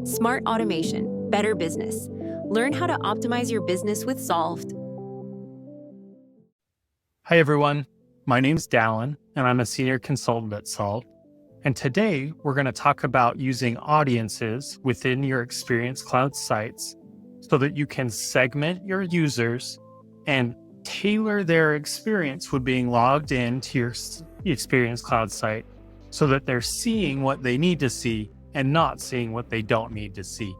Smart automation, better business. Learn how to optimize your business with Solved. Hi, everyone. My name's Dallin, and I'm a senior consultant at Solved. And today we're going to talk about using audiences within your Experience Cloud sites so that you can segment your users and tailor their experience with being logged into your Experience Cloud site so that they're seeing what they need to see and not seeing what they don't need to see.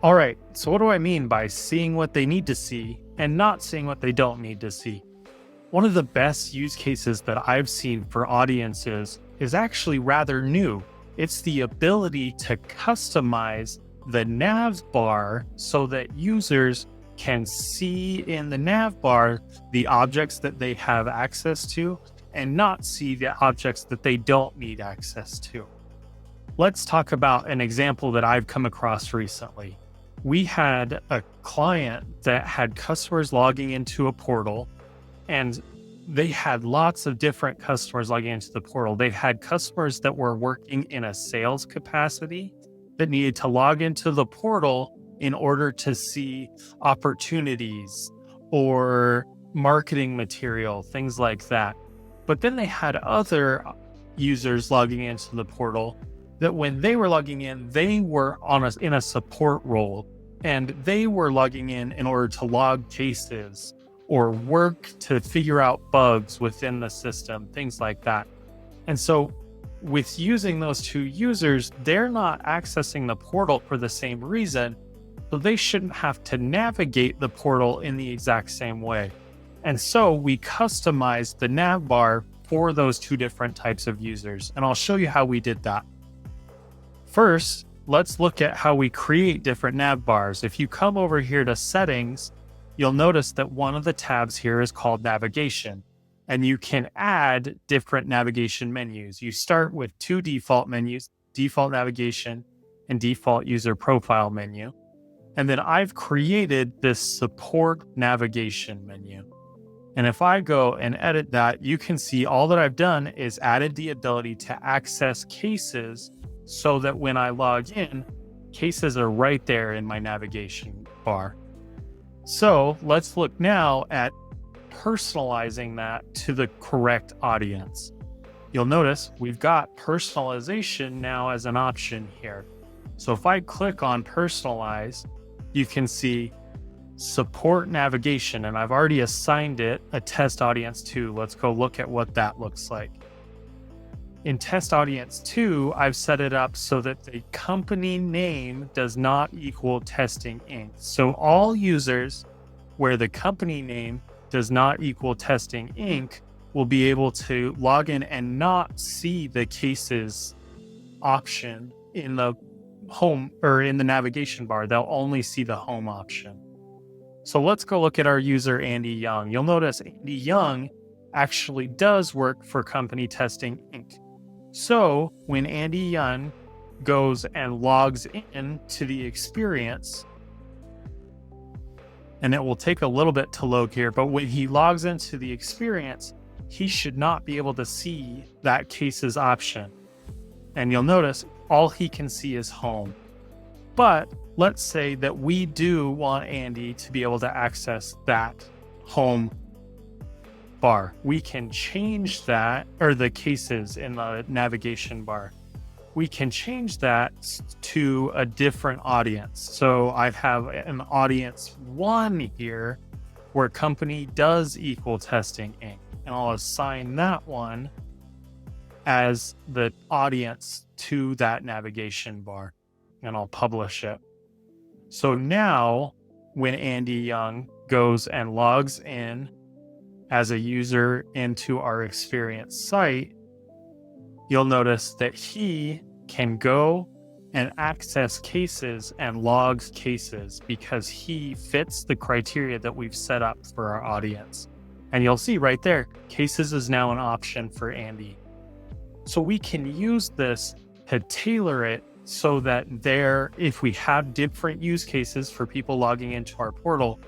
All right, so what do I mean by seeing what they need to see and not seeing what they don't need to see? One of the best use cases that I've seen for audiences is actually rather new. It's the ability to customize the nav bar so that users can see in the nav bar the objects that they have access to and not see the objects that they don't need access to. Let's talk about an example that I've come across recently. We had a client that had customers logging into a portal, and they had lots of different customers logging into the portal. They had customers that were working in a sales capacity that needed to log into the portal in order to see opportunities or marketing material, things like that. But then they had other users logging into the portal that when they were logging in, they were in a support role, and they were logging in order to log cases or work to figure out bugs within the system, things like that. And so with using those two users, they're not accessing the portal for the same reason, so they shouldn't have to navigate the portal in the exact same way. And so we customized the nav bar for those two different types of users, and I'll show you how we did that. First, let's look at how we create different nav bars. If you come over here to settings, you'll notice that one of the tabs here is called navigation, and you can add different navigation menus. You start with two default menus, default navigation and default user profile menu. And then I've created this support navigation menu. And if I go and edit that, you can see all that I've done is added the ability to access cases so that when I log in, cases are right there in my navigation bar. So let's look now at personalizing that to the correct audience. You'll notice we've got personalization now as an option here. So if I click on personalize, you can see support navigation, and I've already assigned it a test audience 2. Let's go look at what that looks like. In test audience 2, I've set it up so that the company name does not equal testing Inc. So all users where the company name does not equal testing Inc. will be able to log in and not see the cases option in the home or in the navigation bar. They'll only see the home option. So let's go look at our user, Andy Young. You'll notice Andy Young actually does work for company testing Inc. So when Andy Young goes and logs in to the experience, and it will take a little bit to load here, but when he logs into the experience, he should not be able to see that cases option. And you'll notice all he can see is home. But let's say that we do want Andy to be able to access that home bar. We can change that, or the cases in the navigation bar. We can change that to a different audience. So I have an audience 1 here where company does equal testing Inc. And I'll assign that one as the audience to that navigation bar, and I'll publish it. So now when Andy Young goes and logs in as a user into our experience site, you'll notice that he can go and access cases and logs cases because he fits the criteria that we've set up for our audience. And you'll see right there, cases is now an option for Andy. So we can use this to tailor it so that if we have different use cases for people logging into our portal,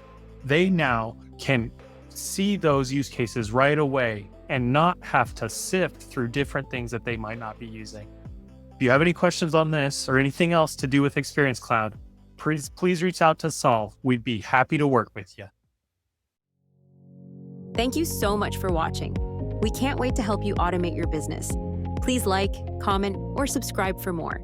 they now can see those use cases right away and not have to sift through different things that they might not be using. If you have any questions on this or anything else to do with Experience Cloud, please reach out to Solve. We'd be happy to work with you. Thank you so much for watching. We can't wait to help you automate your business. Please like, comment, or subscribe for more.